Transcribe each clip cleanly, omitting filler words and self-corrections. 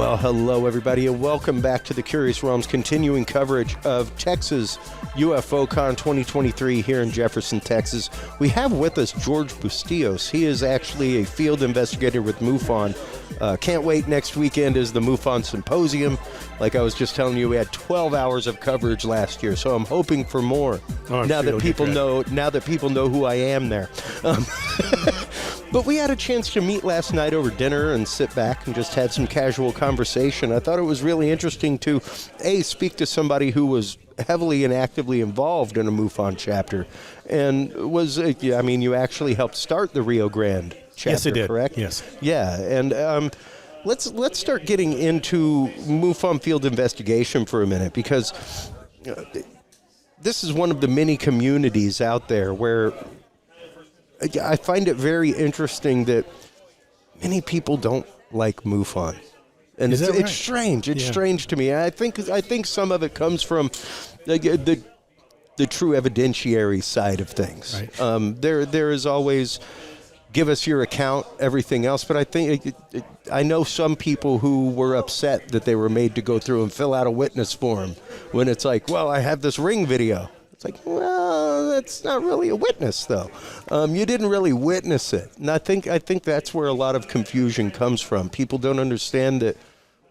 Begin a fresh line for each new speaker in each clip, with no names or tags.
Well, hello, everybody, and welcome back to the Curious Realms continuing coverage of Texas UFOcon 2023 here in Jefferson, Texas. We have with us Guerge Bustilloz. He is actually a field investigator with MUFON. Can't wait. Next weekend is the MUFON Symposium. Like I was just telling you, we had 12 hours of coverage last year, so I'm hoping for more. Now that people know who I am there. But we had a chance to meet last night over dinner and sit back and just had some casual conversation. I thought it was really interesting to, speak to somebody who was heavily and actively involved in a MUFON chapter. And you actually helped start the Rio Grande chapter,
yes, I did.
Correct?
Yes.
Yeah, and let's start getting into MUFON field investigation for a minute, because this is one of the many communities out there where I find it very interesting that many people don't like MUFON, and it's strange. It's strange to me. I think some of it comes from the true evidentiary side of things. Right. There is always give us your account, everything else. But I think I know some people who were upset that they were made to go through and fill out a witness form when it's like, well, I have this ring video. It's like, well, that's not really a witness, though. You didn't really witness it. And I think that's where a lot of confusion comes from. People don't understand that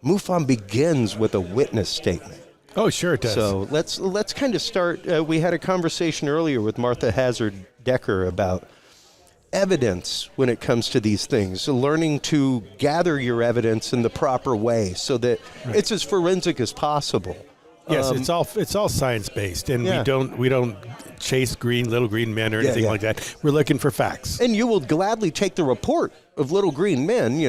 MUFON begins with a witness statement.
Oh, sure it does.
So let's kind of start. We had a conversation earlier with Martha Hazard Decker about evidence when it comes to these things. So learning to gather your evidence in the proper way so that it's as forensic as possible.
Yes, it's all science based, and we don't chase little green men or anything like that. We're looking for facts.
And you will gladly take the report of little green men,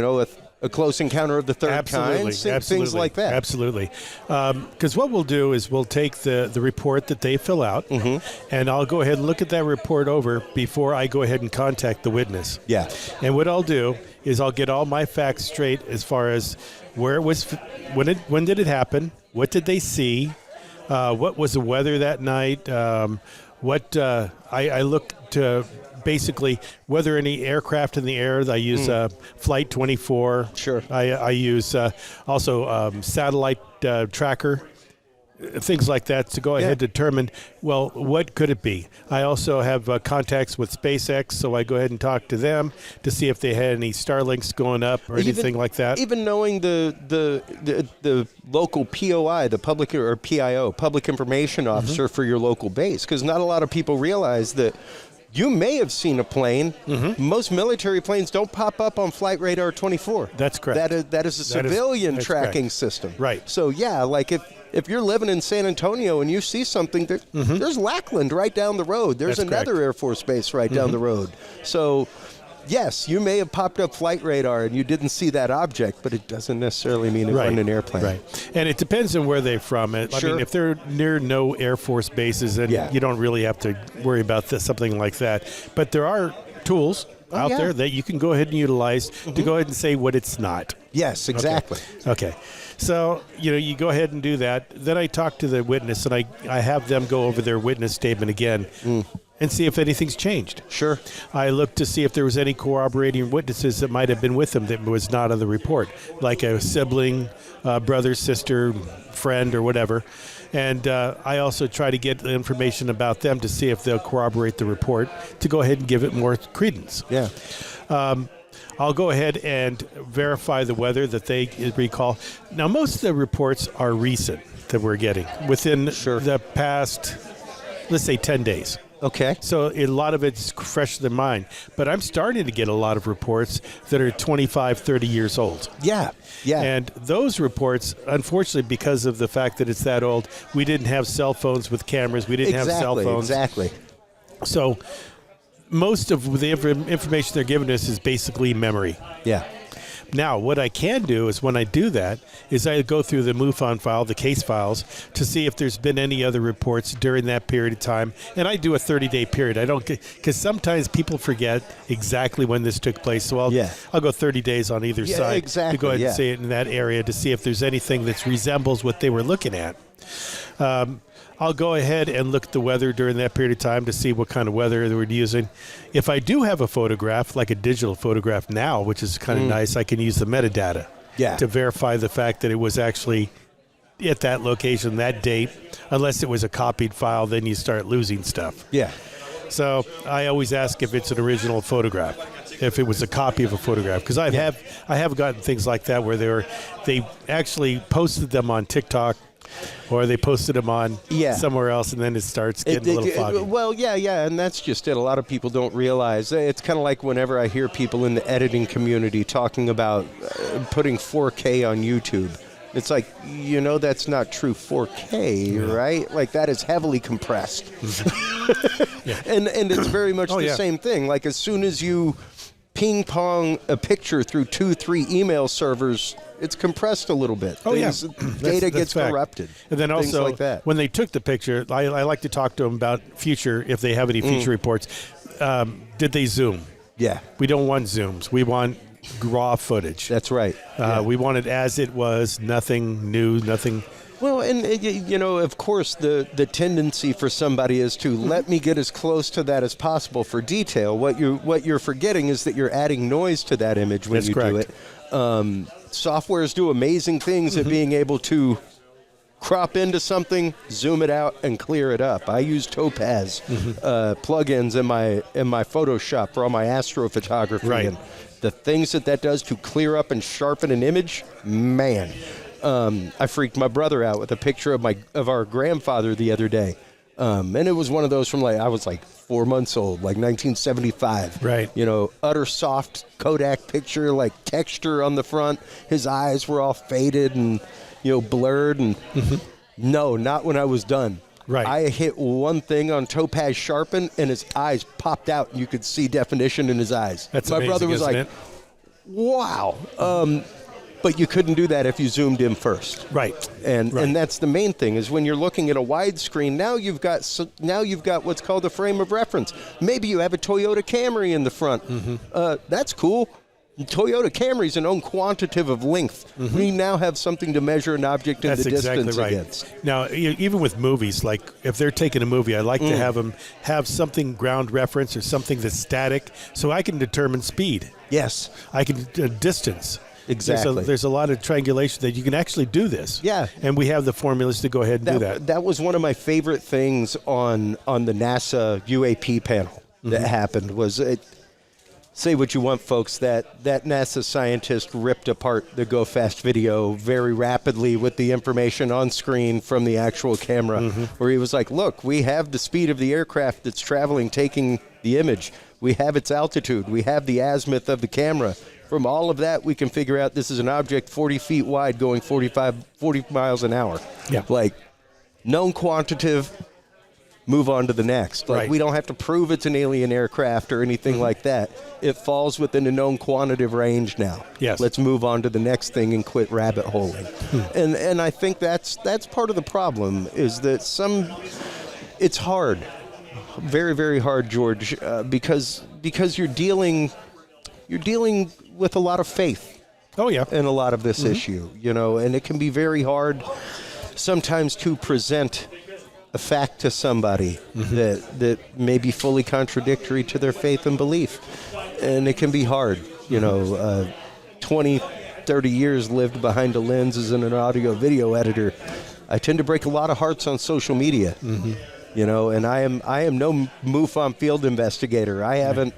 a close encounter of the third kind, things like that.
Absolutely. Because what we'll do is we'll take the report that they fill out, and I'll go ahead and look at that report over before I go ahead and contact the witness.
Yeah.
And what I'll do is I'll get all my facts straight as far as where it was, when did it happen, what did they see, what was the weather that night, I look to basically whether any aircraft in the air. I use Flight 24.
Sure.
I use also satellite tracker, things like that, to go ahead and determine, well, what could it be? I also have contacts with SpaceX, so I go ahead and talk to them to see if they had any Starlinks going up or anything like that. Even
knowing the local POI, the public or PIO, public information officer for your local base, because not a lot of people realize that you may have seen a plane. Most military planes don't pop up on Flight Radar 24.
That's correct.
That is a civilian tracking system.
Right.
So, like if you're living in San Antonio and you see something, there's Lackland right down the road. There's another Air Force base right down the road. So, yes, you may have popped up Flight Radar and you didn't see that object, but it doesn't necessarily mean it wasn't an airplane.
Right. And it depends on where they're from. I mean, if they're near no Air Force bases, then you don't really have to worry about something like that. But there are tools out there that you can go ahead and utilize to go ahead and say what it's not.
Yes, exactly.
Okay. So, you go ahead and do that. Then I talk to the witness, and I have them go over their witness statement again and see if anything's changed.
Sure.
I look to see if there was any corroborating witnesses that might have been with them that was not on the report, like a sibling, brother, sister, friend, or whatever. And I also try to get information about them to see if they'll corroborate the report to go ahead and give it more credence.
Yeah.
I'll go ahead and verify the weather that they recall. Now, most of the reports are recent that we're getting within the past, let's say, 10 days.
Okay.
So a lot of it's fresh in their mind. But I'm starting to get a lot of reports that are 25, 30 years old.
Yeah. Yeah.
And those reports, unfortunately, because of the fact that it's that old, we didn't have cell phones with cameras. We didn't have cell phones.
Exactly.
So most of the information they're giving us is basically memory.
Yeah.
Now, what I can do is when I do that is I go through the MUFON file, the case files, to see if there's been any other reports during that period of time. And I do a 30-day period. I don't, because sometimes people forget exactly when this took place. So I'll go 30 days on either side to go ahead and see it in that area to see if there's anything that resembles what they were looking at. I'll go ahead and look at the weather during that period of time to see what kind of weather they were using. If I do have a photograph, like a digital photograph now, which is kind of nice, I can use the metadata. to verify the fact that it was actually at that location, that date. Unless it was a copied file, then you start losing stuff.
Yeah.
So I always ask if it's an original photograph, if it was a copy of a photograph, because I have gotten things like that where they actually posted them on TikTok, or they posted them on somewhere else, and then it starts getting a little foggy.
Well, yeah, and that's just it. A lot of people don't realize. It's kind of like whenever I hear people in the editing community talking about putting 4K on YouTube. It's like, that's not true 4K, right? Like, that is heavily compressed. and it's very much the same thing. Like, as soon as you ping pong a picture through 2-3 email servers, it's compressed a little bit. Data gets corrupted.
And then also,
like that.
When they took the picture, I like to talk to them about future, if they have any future reports. Did they zoom? Yeah. We don't want zooms. We want raw footage.
That's right.
We want it as it was, nothing new, nothing.
Well, and of course, the tendency for somebody is to let me get as close to that as possible for detail. What you're forgetting is that you're adding noise to that image when do it. Softwares do amazing things at being able to crop into something, zoom it out, and clear it up. I use Topaz plugins in my Photoshop for all my astrophotography.
Right.
And the things that does to clear up and sharpen an image, man. I freaked my brother out with a picture of our grandfather the other day. And it was one of those from I was 4 months old, 1975.
Right.
Utter soft Kodak picture, texture on the front. His eyes were all faded and, blurred. And no, not when I was done.
Right.
I hit one thing on Topaz Sharpen, and his eyes popped out, and you could see definition in his eyes.
That's
my
amazing,
brother was like, wow. But you couldn't do that if you zoomed in first.
Right.
And that's the main thing, is when you're looking at a widescreen, now you've got what's called a frame of reference. Maybe you have a Toyota Camry in the front. That's cool. Toyota Camry's an own quantitative of length. We now have something to measure an object in the distance against.
Now, even with movies, if they're taking a movie, I like to have them have something ground reference or something that's static, so I can determine speed.
Yes. I can
distance.
Exactly.
There's a lot of triangulation that you can actually do this.
Yeah.
And we have the formulas to go ahead and do that.
That was one of my favorite things on the NASA UAP panel that happened was say what you want, folks, that NASA scientist ripped apart the Go Fast video very rapidly with the information on screen from the actual camera, where he was like, look, we have the speed of the aircraft that's traveling, taking the image. We have its altitude. We have the azimuth of the camera. From all of that, we can figure out this is an object 40 feet wide going 40 miles an hour.
Yeah.
Known quantitative, move on to the next. We don't have to prove it's an alien aircraft or anything like that. It falls within a known quantitative range now.
Yes.
Let's move on to the next thing and quit rabbit holing. And I think that's part of the problem, is that it's hard. Very, very hard, George, because you're dealing with a lot of faith.
Oh, yeah.
In a lot of this issue, and it can be very hard sometimes to present a fact to somebody that may be fully contradictory to their faith and belief. And it can be hard, 20, 30 years lived behind a lens as an audio video editor. I tend to break a lot of hearts on social media, and I am no MUFON field investigator. I haven't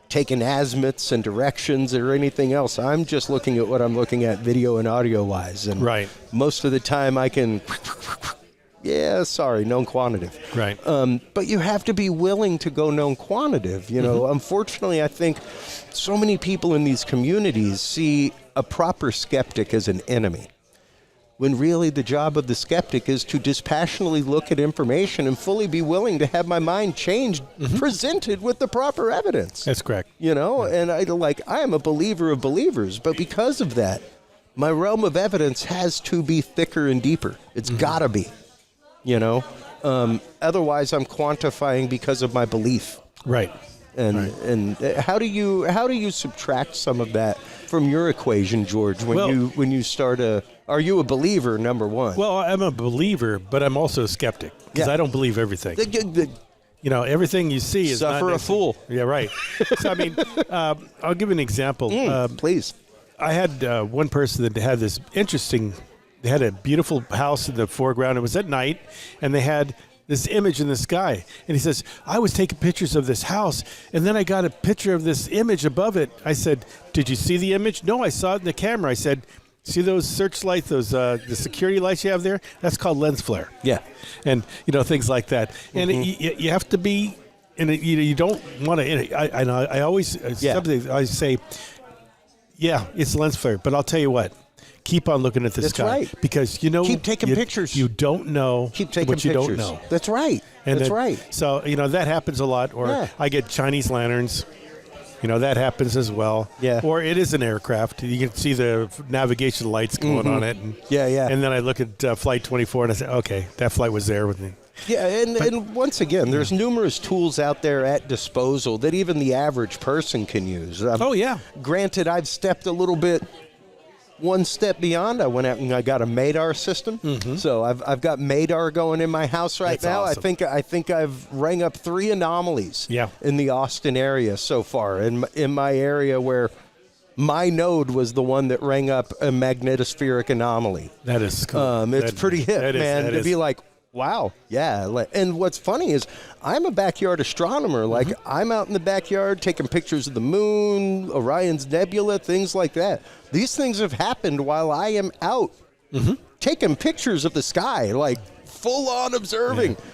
taken azimuths and directions or anything else. I'm just looking at what I'm looking at video and audio wise. And most of the time I can, known quantitative.
Right.
But you have to be willing to go known quantitative. Unfortunately, I think so many people in these communities see a proper skeptic as an enemy, when really the job of the skeptic is to dispassionately look at information and fully be willing to have my mind changed, presented with the proper evidence.
That's correct.
And I am a believer of believers, but because of that, my realm of evidence has to be thicker and deeper. It's gotta be, otherwise I'm quantifying because of my belief.
Right.
And how do you subtract some of that from your equation, George, when you start are you a believer, number one?
Well, I'm a believer, but I'm also a skeptic, because I don't believe everything. Everything you see is
suffer
not
a fool.
Yeah, right. So, I'll give you an example.
Please.
I had one person that had this interesting. They had a beautiful house in the foreground. It was at night, and they had this image in the sky. And he says, I was taking pictures of this house, and then I got a picture of this image above it. I said, did you see the image? No, I saw it in the camera. I said, see those searchlights, those the security lights you have there? That's called lens flare.
Yeah.
And, things like that. And you have to be, and you don't want to, I always, something I say, yeah, it's lens flare, but I'll tell you what. Keep on looking at the sky.
Right.
Because,
keep taking pictures.
You don't know
Keep taking
what you
pictures.
don't know.
That's right. That's right.
So, that happens a lot. Or I get Chinese lanterns. That happens as well.
Yeah.
Or it is an aircraft. You can see the navigation lights going on it. And, And then I look at Flight 24 and I say, okay, that flight was there with me.
Yeah, and once again, there's numerous tools out there at disposal that even the average person can use. Granted, I've stepped a little bit one step beyond. I went out and I got a MADAR system. So I've got MADAR going in my house right now.
Awesome.
I think I've rang up 3 anomalies in the Austin area so far. In my area where my node was the one that rang up a magnetospheric anomaly.
That is cool.
It's pretty hip, man, to be like, wow, yeah. And what's funny is I'm a backyard astronomer. Like, I'm out in the backyard taking pictures of the moon, Orion's Nebula, things like that. These things have happened while I am out taking pictures of the sky, like full-on observing. Yeah.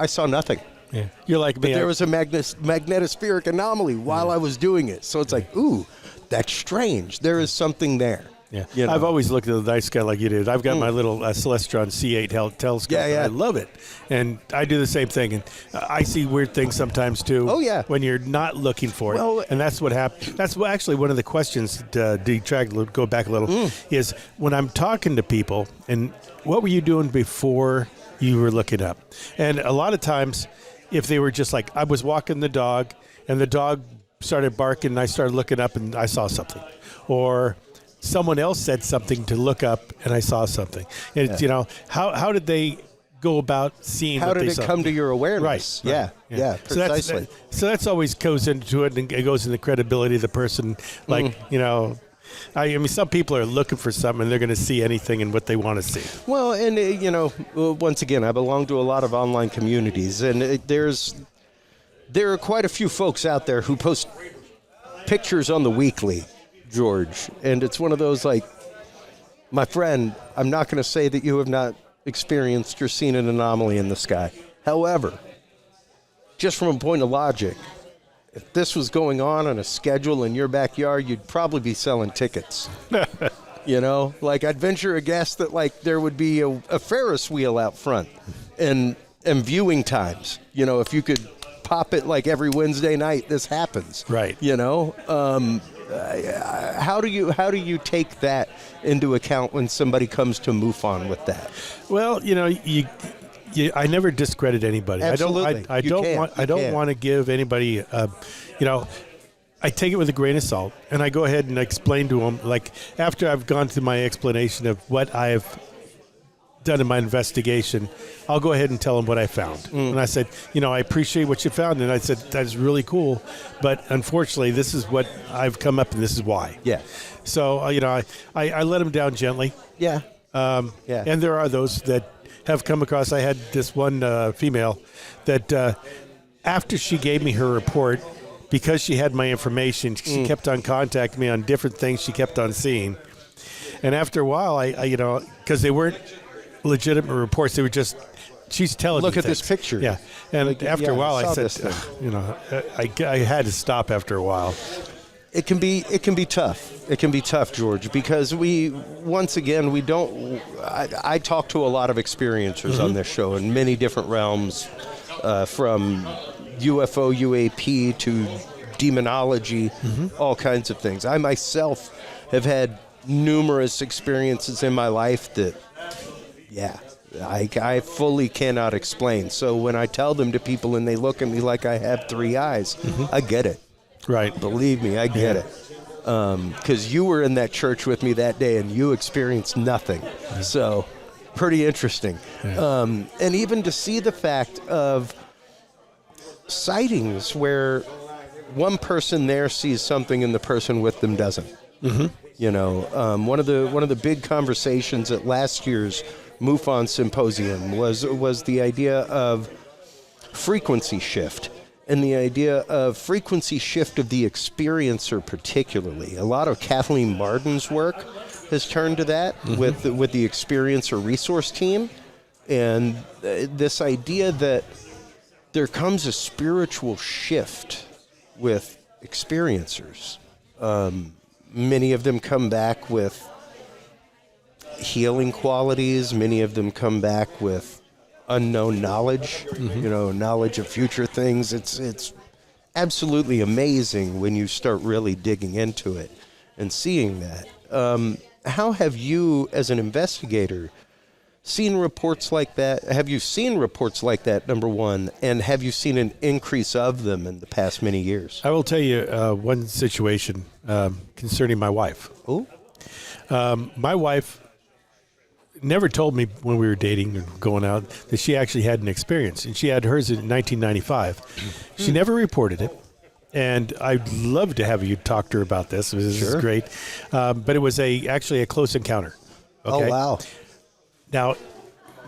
I saw nothing.
Yeah. You're like me.
But there was a magnetospheric anomaly while I was doing it. So it's like, ooh, that's strange. There is something there.
Yeah, I've always looked at the night sky like you did. I've got my little Celestron C8 telescope. I love it. And I do the same thing. And I see weird things sometimes, too.
Oh, yeah.
When you're not looking for it. And that's what happened. That's actually one of the questions, to go back a little, is when I'm talking to people, and what were you doing before you were looking up? And a lot of times, if they were just like, I was walking the dog, and the dog started barking, and I started looking up, and I saw something. Or someone else said something to look up, and I saw something. And it's, how did they go about seeing?
How
what
did
they
it
saw?
come to your awareness?
Right.
Yeah, precisely.
So that's always goes into it, and it goes in the credibility of the person. Like I mean, some people are looking for something, and they're going to see anything and what they want to see.
Well, and once again, I belong to a lot of online communities, and there are quite a few folks out there who post pictures on the weekly, George, and it's one of those like, my friend, I'm not going to say that you have not experienced or seen an anomaly in the sky. However, just from a point of logic, if this was going on a schedule in your backyard, you'd probably be selling tickets. Like, I'd venture a guess that like there would be a Ferris wheel out front and viewing times. If you could pop it like every Wednesday night, this happens.
Right.
How do you take that into account when somebody comes to MUFON with that?
Well, I never discredit anybody.
Absolutely.
I don't want to give anybody, I take it with a grain of salt, and I go ahead and explain to them, like, after I've gone through my explanation of what I've done in my investigation, I'll go ahead and tell them what I found. And I said, I appreciate what you found. And I said, that's really cool. But unfortunately, this is what I've come up, and this is why.
Yeah.
So, I let them down gently.
Yeah.
And there are those that have come across. I had this one female that after she gave me her report, because she had my information, she kept on contacting me on different things she kept on seeing. And after a while, I because they weren't legitimate reports, they were just, she's telling me
look at
things.
this picture.
Yeah. And after a while, I said, I had to stop after a while.
It can be tough. It can be tough, George, because I talk to a lot of experiencers on this show in many different realms, from UFO, UAP to demonology, all kinds of things. I myself have had numerous experiences in my life that, I fully cannot explain. So when I tell them to people and they look at me like I have 3 eyes, I get it.
Right.
Believe me, I get it. Because you were in that church with me that day and you experienced nothing. So pretty interesting. And even to see the fact of sightings where one person there sees something and the person with them doesn't. One of the big conversations at last year's MUFON symposium was the idea of frequency shift, and the idea of frequency shift of the experiencer particularly. A lot of Kathleen Marden's work has turned to that with the experiencer resource team, and this idea that there comes a spiritual shift with experiencers. Many of them come back with healing qualities. Many of them come back with unknown knowledge, knowledge of future things. It's absolutely amazing when you start really digging into it and seeing that. How have you, as an investigator, seen reports like that? Have you seen reports like that, number one, and have you seen an increase of them in the past many years?
I will tell you one situation concerning my wife.
Oh?
My wife never told me when we were dating or going out that she actually had an experience, and she had hers in 1995. She never reported it, and I'd love to have you talk to her about this. This is great. But it was actually a close encounter. Okay?
Oh, wow.
Now,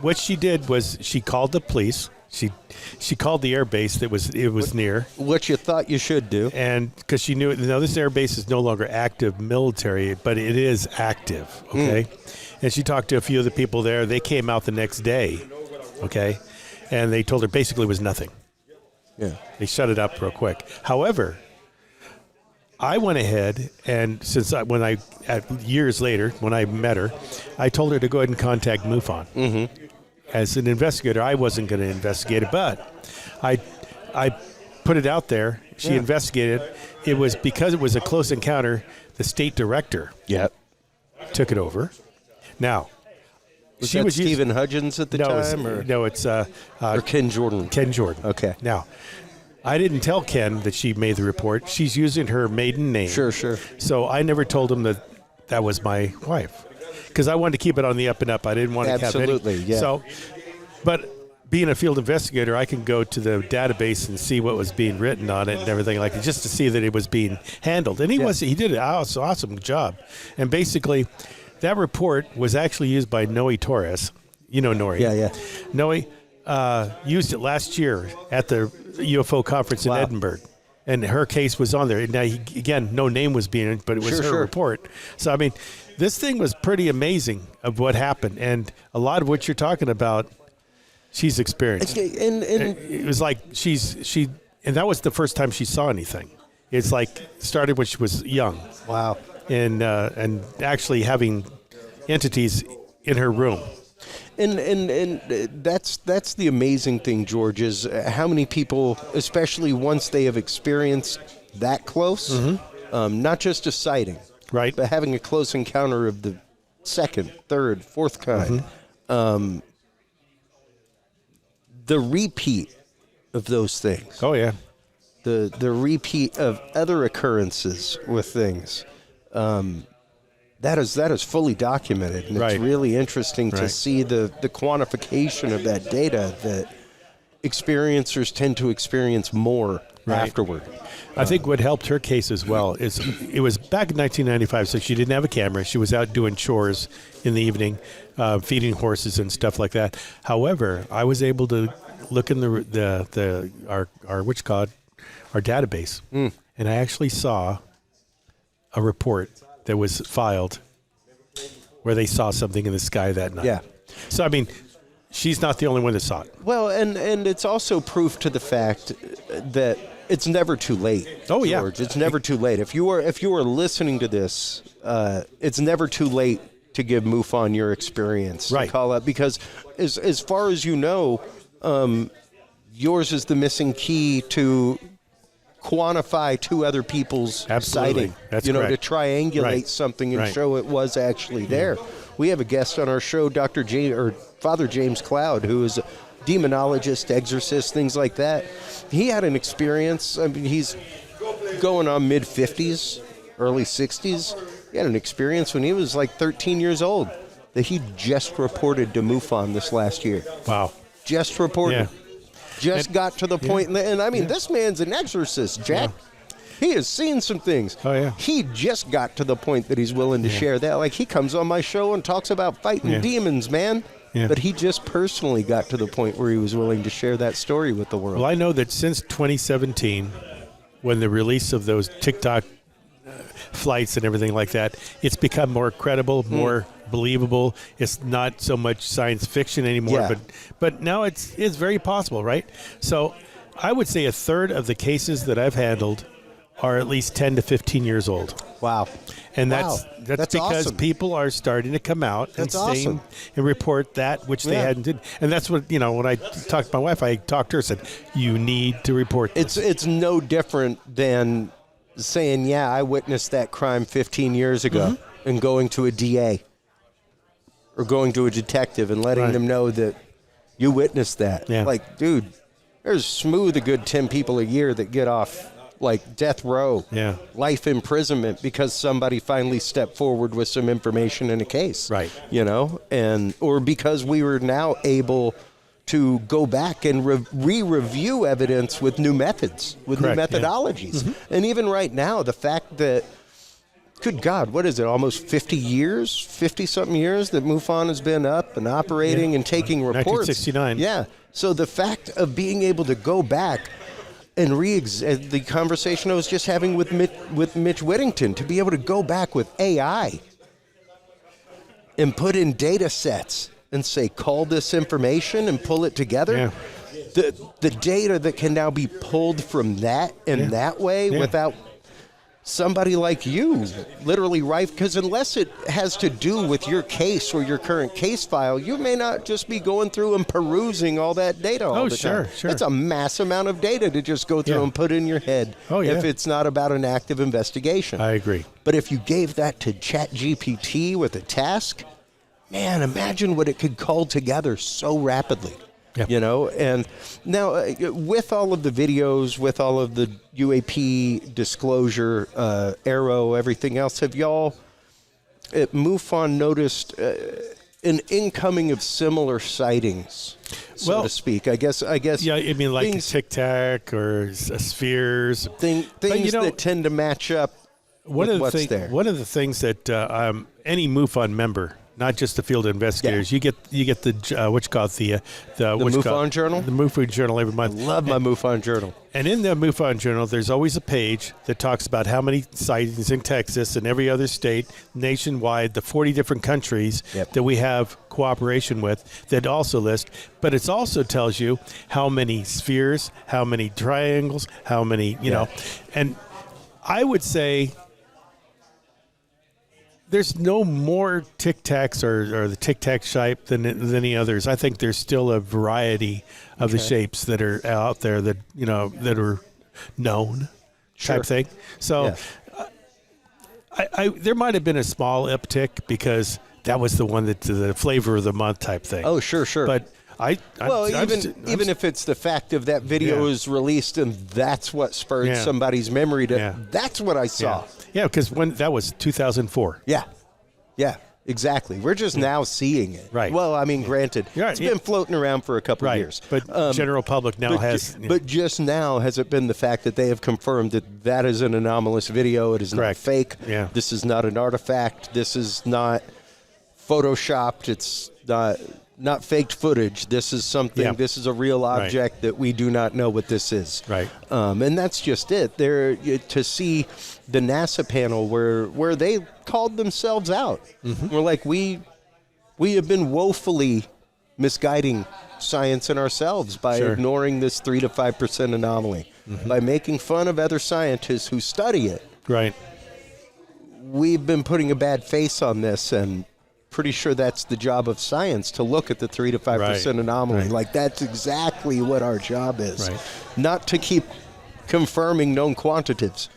what she did was she called the police. She called the air base that was near.
What you thought you should do.
And because she knew, this air base is no longer active military, but it is active, okay? And she talked to a few of the people there. They came out the next day, okay? And they told her basically it was nothing.
Yeah.
They shut it up real quick. However, I went ahead and years later, when I met her, I told her to go ahead and contact MUFON.
Mm-hmm.
As an investigator, I wasn't going to investigate it, but I put it out there. She investigated. It was because it was a close encounter, the state director took it over. Now,
she was Stephen Hudgens at the time?
No, it's or
Ken Jordan.
Ken Jordan.
Okay.
Now, I didn't tell Ken that she made the report. She's using her maiden name.
Sure.
So I never told him that was my wife, because I wanted to keep it on the up and up. I didn't want to have any.
Absolutely, yeah.
So, but being a field investigator, I can go to the database and see what was being written on it and everything like that, just to see that it was being handled. And he did an awesome job. And basically, that report was actually used by Noe Torres. You know Noe.
Yeah.
Noe used it last year at the UFO conference in Edinburgh. And her case was on there. Now, again, no name was being, but it was her report. So, I mean, this thing was pretty amazing of what happened. And a lot of what you're talking about, she's experienced.
And
it was like and that was the first time she saw anything. It's like started when she was young.
Wow.
And actually having entities in her room.
And that's the amazing thing, George, is how many people, especially once they have experienced that close, not just a sighting,
right,
but having a close encounter of the second, third, fourth kind, the repeat of those things.
Oh yeah,
the repeat of other occurrences with things. That is fully documented, and it's really interesting to see the quantification of that data, that experiencers tend to experience more afterward.
I think what helped her case as well is it was back in 1995, so she didn't have a camera. She was out doing chores in the evening, feeding horses and stuff like that. However, I was able to look in our database, and I actually saw a report that was filed where they saw something in the sky that night.
Yeah.
So, I mean, she's not the only one that saw it.
Well, and it's also proof to the fact that it's never too late.
Oh,
George.
yeah.
It's never too late. If you are listening to this, it's never too late to give MUFON your experience.
Right.
Call up, because as far as you know, yours is the missing key to quantify two other people's sighting.
That's
to
correct.
triangulate something and show it was actually there. We have a guest on our show, Father James Cloud, who is a demonologist, exorcist, things like that. He had an experience. I mean, he's going on mid-50s, early 60s. He had an experience when he was like 13 years old that he just reported to MUFON this last year.
Wow.
Just reported. Got to the point, and I mean, this man's an exorcist, Jack. He has seen some things.
Oh, yeah.
He just got to the point that he's willing to share that. Like, he comes on my show and talks about fighting demons, man. Yeah. But he just personally got to the point where he was willing to share that story with the world.
Well, I know that since 2017, when the release of those TikTok flights and everything like that, it's become more credible, more believable. It's not so much science fiction anymore, but now it's very possible, right? So I would say a third of the cases that I've handled are at least 10 to 15 years old.
Wow.
And that's because
awesome.
People are starting to come out and
awesome.
and report that which they hadn't did. And that's what, when I talked to my wife, I talked to her, said, you need to report this.
It's no different than saying, I witnessed that crime 15 years ago and going to a DA or going to a detective and letting them know that you witnessed that.
Yeah.
Like, dude, there's smooth a good 10 people a year that get off like death row, life imprisonment because somebody finally stepped forward with some information in a case.
Right.
Or because we were now able to go back and re-review evidence with new methods, with new methodologies. Yeah. And even right now, the fact that, good God, what is it, almost 50-something years that MUFON has been up and operating and taking reports.
1969.
Yeah. So the fact of being able to go back and the conversation I was just having with Mitch Whittington, to be able to go back with AI and put in data sets and say, call this information and pull it together. Yeah. The data that can now be pulled from that in that way without somebody like you literally because unless it has to do with your case or your current case file, you may not just be going through and perusing all that data all the time.
Sure.
It's a mass amount of data to just go through and put in your head if it's not about an active investigation.
I agree.
But if you gave that to ChatGPT with a task, man, imagine what it could call together so rapidly.
Yep.
And now with all of the videos, with all of the UAP disclosure, Arrow, everything else, have y'all at MUFON noticed an incoming of similar sightings, so to speak? I guess.
Yeah, I mean, like things, Tic Tac or spheres.
Things that tend to match up with what's there.
One of the things that any MUFON member, not just the field investigators, you get the what you call it, the
MUFON journal.
The MUFON journal every month.
I love my MUFON journal.
And in the MUFON journal, there's always a page that talks about how many sightings in Texas and every other state nationwide, the 40 different countries that we have cooperation with, that also list. But it also tells you how many spheres, how many triangles, how many and I would say there's no more Tic Tacs or the Tic Tac shape than any others. I think there's still a variety of the shapes that are out there that that are known type thing. So I there might have been a small uptick because that was the one that the flavor of the month type thing.
Oh, sure.
But
even if it's the fact of that video is released and that's what spurred somebody's memory to, that's what I saw.
Yeah, because when that was 2004.
Yeah, exactly. We're just now seeing it.
Right.
Well, I mean, granted, it's been floating around for a couple of years.
But general public now has.
But just now has it been the fact that they have confirmed that is an anomalous video. It is not fake.
Yeah.
This is not an artifact. This is not photoshopped. It's not faked footage. This is something. This is a real object that we do not know what this is.
Right.
And that's just it. There to see the NASA panel where they called themselves out. We're like, we have been woefully misguiding science and ourselves by ignoring this 3 to 5% anomaly, by making fun of other scientists who study it.
Right.
We've been putting a bad face on this, and pretty sure that's the job of science, to look at the 3 to 5% anomaly.
Right.
Like, that's exactly what our job is.
Right.
Not to keep confirming known quantitatives,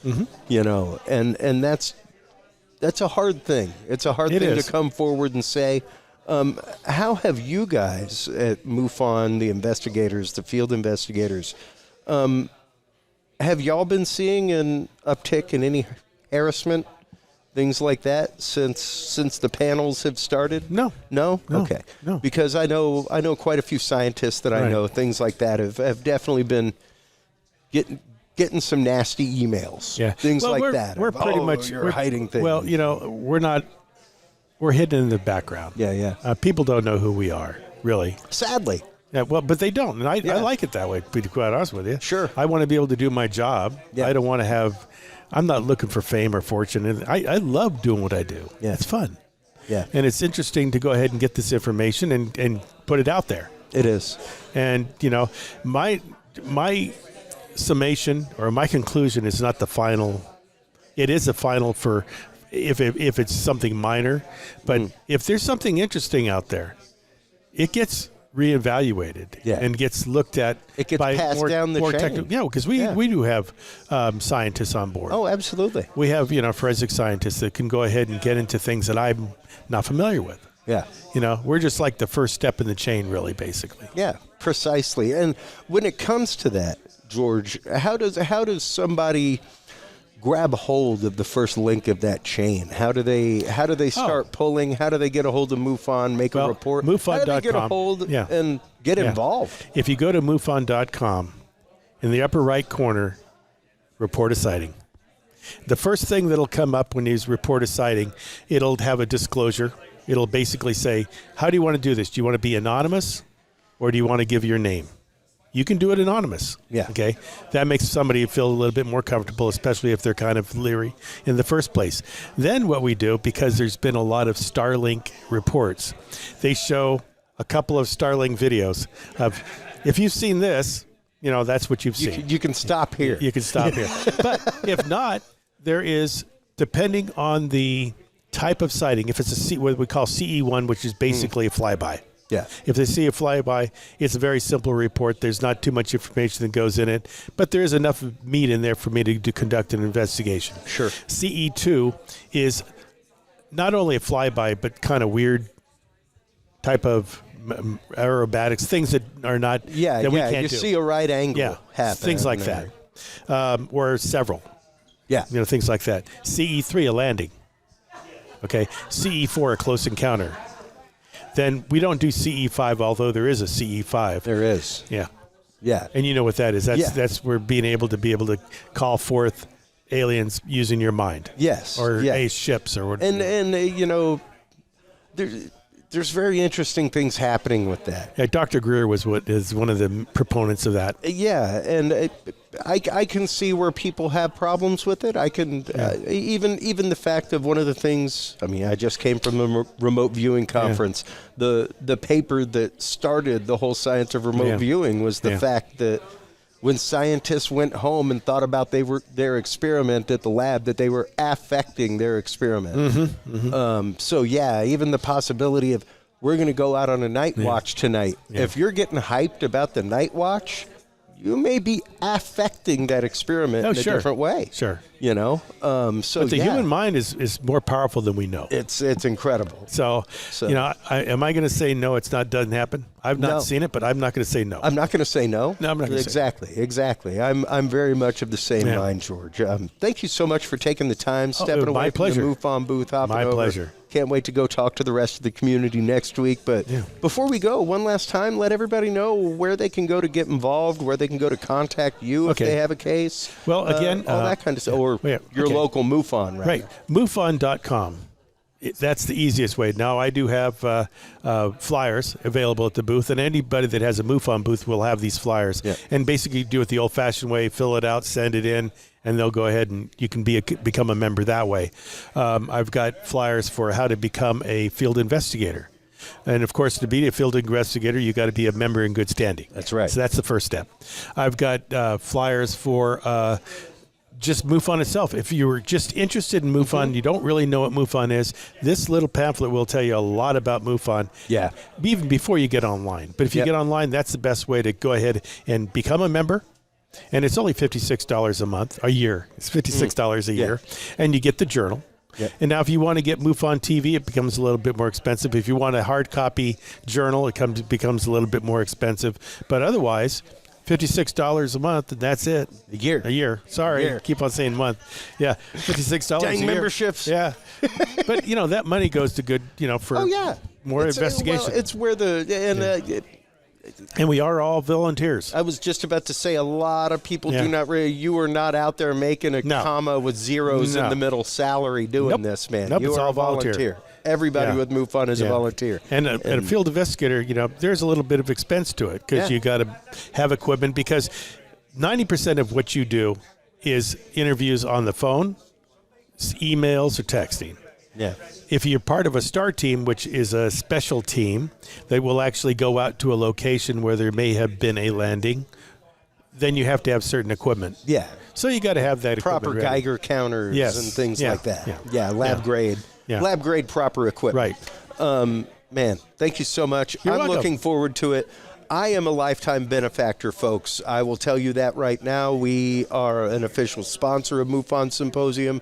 and that's a hard thing. It's a hard thing to come forward and say. How have you guys at MUFON, the investigators, the field investigators, have y'all been seeing an uptick in any harassment, things like that, since the panels have started?
No.
Okay.
No.
Because I know quite a few scientists that I know, things like that have definitely been getting some nasty emails.
Yeah.
Things
well,
like that.
We're pretty much
you're hiding things.
Well, we're hidden in the background.
Yeah.
People don't know who we are, really.
Sadly.
Yeah, well, but they don't, and I like it that way, to be quite honest with you.
Sure.
I want to be able to do my job.
Yeah.
I don't want to have, I'm not looking for fame or fortune. And I love doing what I do.
Yeah.
It's fun.
Yeah.
And it's interesting to go ahead and get this information and put it out there.
It is.
And, my summation or my conclusion is not the final. It is a final for if it's something minor. But if there's something interesting out there, it gets reevaluated and gets looked at.
It gets
by
passed down the chain.
Because we do have scientists on board.
Oh, absolutely.
We have forensic scientists that can go ahead and get into things that I'm not familiar with.
Yeah.
We're just like the first step in the chain, really, basically.
Yeah, precisely. And when it comes to that, George, how does somebody grab hold of the first link of that chain? How do they start pulling? How do they get a hold of MUFON, make a report?
MUFON.com.
How do they get a hold and get involved?
If you go to MUFON.com, in the upper right corner, report a sighting. The first thing that'll come up when you report a sighting, it'll have a disclosure. It'll basically say, how do you want to do this? Do you want to be anonymous or do you want to give your name? You can do it anonymous.
Yeah.
Okay. That makes somebody feel a little bit more comfortable, especially if they're kind of leery in the first place. Then what we do, because there's been a lot of Starlink reports, they show a couple of Starlink videos of, if you've seen this, that's what you've seen.
You can stop here.
You can stop here. But if not, there is, depending on the type of sighting, if it's what we call CE1, which is basically a flyby.
Yeah.
If they see a flyby, it's a very simple report. There's not too much information that goes in it, but there is enough meat in there for me to conduct an investigation.
Sure.
CE2 is not only a flyby, but kind of weird type of aerobatics, things that are not that we can't do.
You see a right angle happen.
Things like that, or several.
Yeah.
Things like that. CE3, a landing. Okay. CE4, a close encounter. Then we don't do CE5, although there is a CE5.
There is.
Yeah.
Yeah.
And you know what that is. That's where being able to call forth aliens using your mind.
Yes.
Or ships or what.
And there's very interesting things happening with that.
Yeah, Dr. Greer is one of the proponents of that.
Yeah, and I can see where people have problems with it. I can even the fact of one of the things. I mean, I just came from the remote viewing conference. Yeah. The paper that started the whole science of remote viewing was the fact that when scientists went home and thought about their experiment at the lab, that they were affecting their experiment.
Mm-hmm, mm-hmm.
So even the possibility of we're going to go out on a night watch tonight. Yeah. If you're getting hyped about the night watch, you may be affecting that experiment in a different way.
Sure.
But
the human mind is more powerful than we know.
It's incredible.
So am I going to say no? Doesn't happen. I've not seen it, but I'm not going to say no.
I'm not going to say no.
No, I'm not going to say
exactly. I'm very much of the same mind, George. Thank you so much for taking the time, stepping away from the MUFON booth, hopping over.
My pleasure.
Can't wait to go talk to the rest of the community next week. But before we go, one last time, let everybody know where they can go to get involved, where they can go to contact you if they have a case.
Well, again,
all that kind of stuff, or your local MUFON,
right? MUFON.com. That's the easiest way. Now, I do have flyers available at the booth, and anybody that has a MUFON booth will have these flyers. Yeah. And basically do it the old-fashioned way, fill it out, send it in, and they'll go ahead and you can become a member that way. I've got flyers for how to become a field investigator. And, of course, to be a field investigator, you got to be a member in good standing.
That's right.
So that's the first step. I've got flyers for just MUFON itself. If you were just interested in MUFON, you don't really know what MUFON is, this little pamphlet will tell you a lot about MUFON. Yeah. Even before you get online. But if you get online, that's the best way to go ahead and become a member. And it's only $56 a year. It's $56 a year. And you get the journal. Yep. And now if you want to get MUFON TV, it becomes a little bit more expensive. If you want a hard copy journal, it becomes a little bit more expensive. But otherwise, $56 a month, and that's it. A year. Sorry, keep on saying month. Yeah, $56 a year.
Memberships.
Yeah. But, that money goes to good, for more investigation.
It's where
And we are all volunteers.
I was just about to say a lot of people
Yeah.
do not really. You are not out there making a
No.
comma with zeros in
No.
the middle salary doing
Nope.
this, man.
Nope,
You
it's
are
all
a volunteer.
volunteer.
Everybody
Yeah.
with MUFON is a
Yeah.
volunteer.
And a field investigator, there's a little bit of expense to it because
Yeah.
you got to have equipment, because 90% of what you do is interviews on the phone, emails, or texting.
Yeah.
If you're part of a STAR team, which is a special team that will actually go out to a location where there may have been a landing, then you have to have certain equipment.
Yeah.
So you got to have that
Proper
equipment ready.
Geiger counters
Yes.
and things
Yeah.
like that.
Yeah.
Lab
Yeah.
grade.
Yeah.
Lab grade proper equipment.
Right.
Man, thank you so much.
You're
I'm
welcome.
looking forward to it. I am a lifetime benefactor, folks. I will tell you that right now. We are an official sponsor of MUFON Symposium.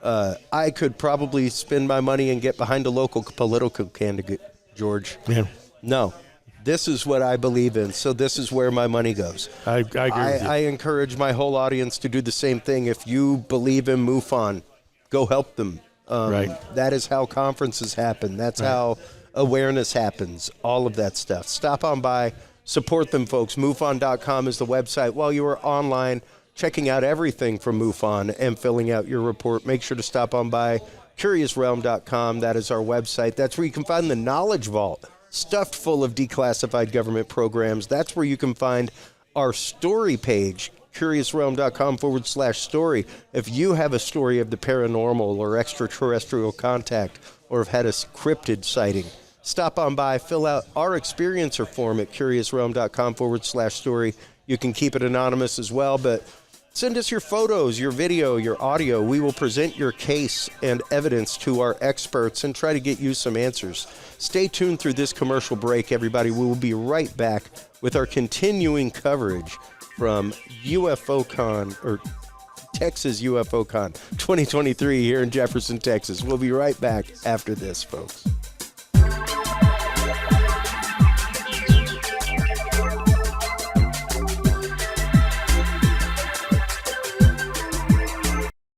I could probably spend my money and get behind a local political candidate, George.
Yeah.
No. This is what I believe in, so this is where my money goes.
I agree with you.
I encourage my whole audience to do the same thing. If you believe in MUFON, go help them.
Right.
That is how conferences happen. That's how awareness happens, all of that stuff. Stop on by, support them, folks. MUFON.com is the website. While you are online checking out everything from MUFON and filling out your report, make sure to stop on by CuriousRealm.com. That is our website. That's where you can find the Knowledge Vault, stuffed full of declassified government programs. That's where you can find our story page, CuriousRealm.com/story. If you have a story of the paranormal or extraterrestrial contact or have had a cryptid sighting, stop on by, fill out our experiencer form at CuriousRealm.com/story. You can keep it anonymous as well, but send us your photos, your video, your audio. We will present your case and evidence to our experts and try to get you some answers. Stay tuned through this commercial break, everybody. We will be right back with our continuing coverage from UFOcon, or Texas UFOcon 2023 here in Jefferson, Texas. We'll be right back after this, folks.